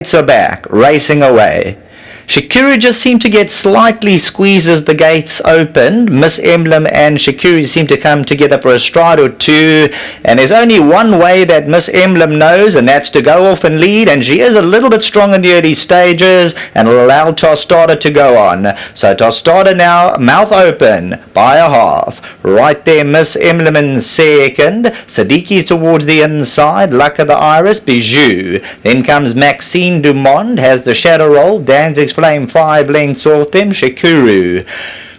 Are back, racing away. Shikuru just seemed to get slightly squeezed as the gates opened. Miss Emblem and Shikuru seem to come together for a stride or two, and there's only one way that Miss Emblem knows, and that's to go off and lead, and she is a little bit strong in the early stages, and will allow Tostada to go on. So Tostada now, mouth open, by a half. Right there, Miss Emblem in second. Sadiki's towards the inside, Luck of the Iris, Bijou. Then comes Maxine Dumond, has the shadow roll, Danzig's Flame 5 lengths off them, Shikuru.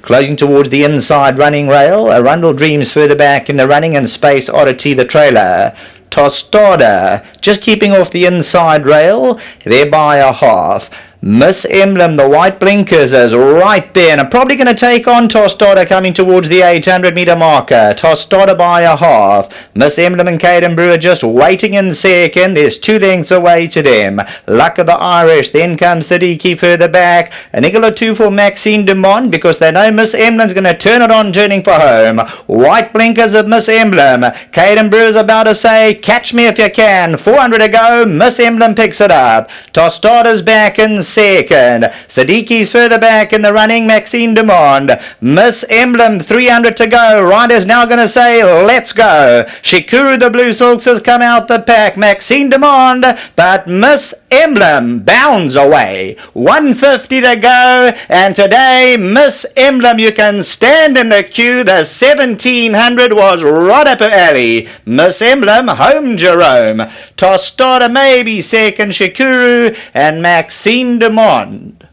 Closing towards the inside running rail, Arundel Dreams further back in the running, and Space Oddity the trailer. Tostada just keeping off the inside rail, there by a half. Miss Emblem, the white blinkers, is right there, and I'm probably going to take on Tostada coming towards the 800 metre marker. Tostada by a half. Miss Emblem and Caden Brewer just waiting in second. There's 2 lengths away to them. Luck of the Irish. Then comes Siddiqui further back. A nickel or 2 for Maxine Dumont, because they know Miss Emblem's going to turn it on, turning for home. White blinkers of Miss Emblem. Caden Brewer's about to say, catch me if you can. 400 to go. Miss Emblem picks it up. Tostada's back in second. Siddiqui's further back in the running, Maxine Dumond. Miss Emblem, 300 to go. Rider's now going to say, let's go. Shikuru the Blue Silks has come out the pack. Maxine Dumond, but Miss Emblem bounds away. 150 to go, and today, Miss Emblem, you can stand in the queue. The 1700 was right up her alley. Miss Emblem, home Jerome. Tostada maybe second, Shikuru, and Maxine Dumond.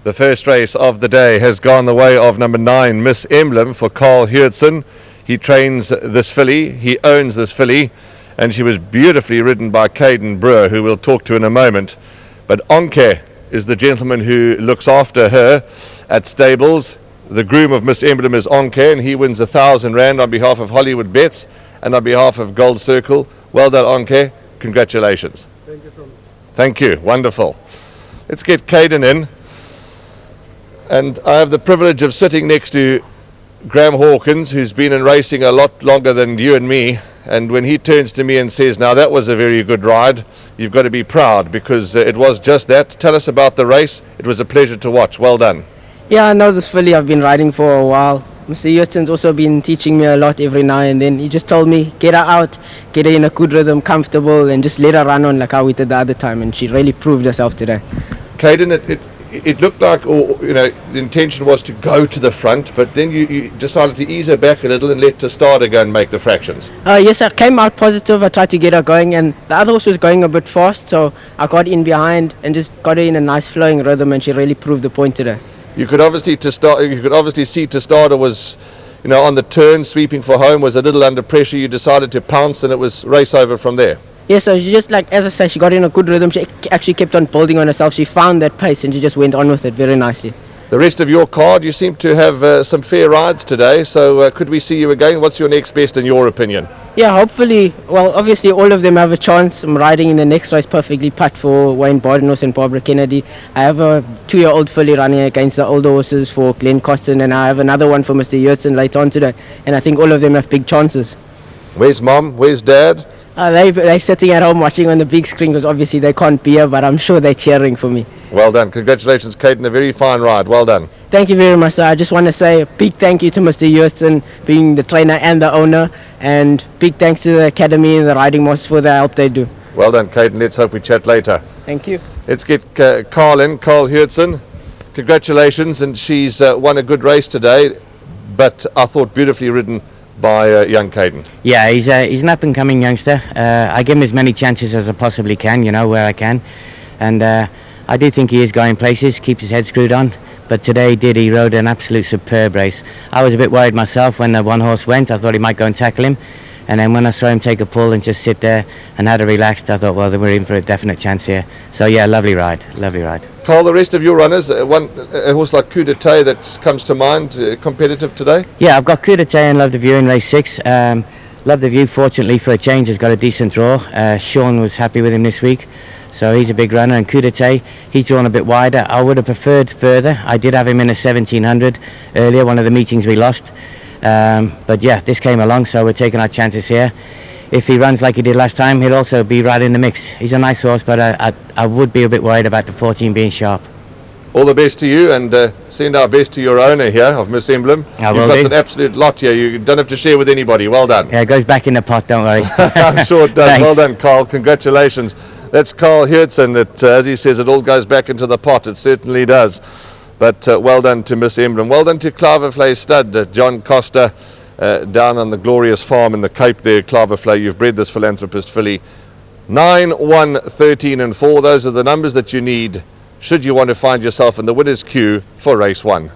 The first race of the day has gone the way of number 9, Miss Emblem, for Carl Hurtson. He trains this filly, he owns this filly, and she was beautifully ridden by Caden Brewer, who we'll talk to in a moment. But Onke is the gentleman who looks after her at stables. The groom of Miss Emblem is Onke, and he wins R1,000 on behalf of Hollywoodbets and on behalf of Gold Circle. Well done, Onke. Congratulations. Thank you so much. Thank you. Wonderful. Let's get Caden in. And I have the privilege of sitting next to Graham Hawkins, who's been in racing a lot longer than you and me. And when he turns to me and says, now that was a very good ride, you've got to be proud, because it was just that. Tell us about the race. It was a pleasure to watch. Well done. Yeah, I know this filly I've been riding for a while. Mr. Hurtson's also been teaching me a lot every now and then. He just told me, get her out, get her in a good rhythm, comfortable, and just let her run on like how we did the other time. And she really proved herself today. Caden, it looked like, the intention was to go to the front, but then you decided to ease her back a little and let Tostada go and make the fractions. Yes, I came out positive. I tried to get her going, and the other horse was going a bit fast, so I got in behind and just got her in a nice flowing rhythm, and she really proved the point today. You could obviously see Tostada was, on the turn, sweeping for home, was a little under pressure. You decided to pounce, and it was race over from there. Yes, so she just, as I say, she got in a good rhythm. She actually kept on building on herself. She found that pace, and she just went on with it very nicely. The rest of your card, you seem to have some fair rides today, so could we see you again? What's your next best in your opinion? Yeah, hopefully. Well, obviously all of them have a chance. I'm riding in the next race perfectly pat for Wayne Bardenos and Barbara Kennedy. I have a 2-year-old filly running against the older horses for Glenn Costin, and I have another one for Mr. Hurtson later on today, and I think all of them have big chances. Where's Mom? Where's Dad? They're sitting at home watching on the big screen, because obviously they can't be here, but I'm sure they're cheering for me. Well done. Congratulations, Caden. A very fine ride. Well done. Thank you very much, sir. I just want to say a big thank you to Mr. Hurtson, being the trainer and the owner, and big thanks to the Academy and the Riding Masters for the help they do. Well done, Caden. Let's hope we chat later. Thank you. Let's get Carl in. Carl Hurtson. Congratulations, and she's won a good race today, but I thought beautifully ridden by young Caden. Yeah, he's an up-and-coming youngster. I give him as many chances as I possibly can, where I can. And I do think he is going places, keeps his head screwed on. But today he rode an absolute superb race. I was a bit worried myself when the one horse went. I thought he might go and tackle him. And then when I saw him take a pull and just sit there and had a relaxed, I thought, well, then we're in for a definite chance here. So yeah, lovely ride. Carl, the rest of your runners, a horse like Coup d'Etat that comes to mind, competitive today? Yeah, I've got Coup d'Etat and Love the View in race 6. Love the View, fortunately for a change, has got a decent draw. Sean was happy with him this week. So he's a big runner, and Coup d'Etat, he's drawn a bit wider. I would have preferred further. I did have him in a 1700 earlier, one of the meetings we lost. But yeah, this came along, so we're taking our chances here. if he runs like he did last time, he'll also be right in the mix. He's a nice horse, but I would be a bit worried about the 14 being sharp. All the best to you, and send our best to your owner here of Miss Emblem. I You've will got do. an absolute lot here. You don't have to share with anybody. Well done. Yeah, it goes back in the pot, don't worry. I'm sure it does. Thanks. Well done, Carl. Congratulations. That's Carl Hertzen. As he says, it all goes back into the pot. It certainly does. But well done to Miss Emblem. Well done to Claverflay stud, John Costa, down on the glorious farm in the Cape there, Claverflay. You've bred this philanthropist filly. 9, 1, 13 and 4. Those are the numbers that you need should you want to find yourself in the winner's queue for race 1.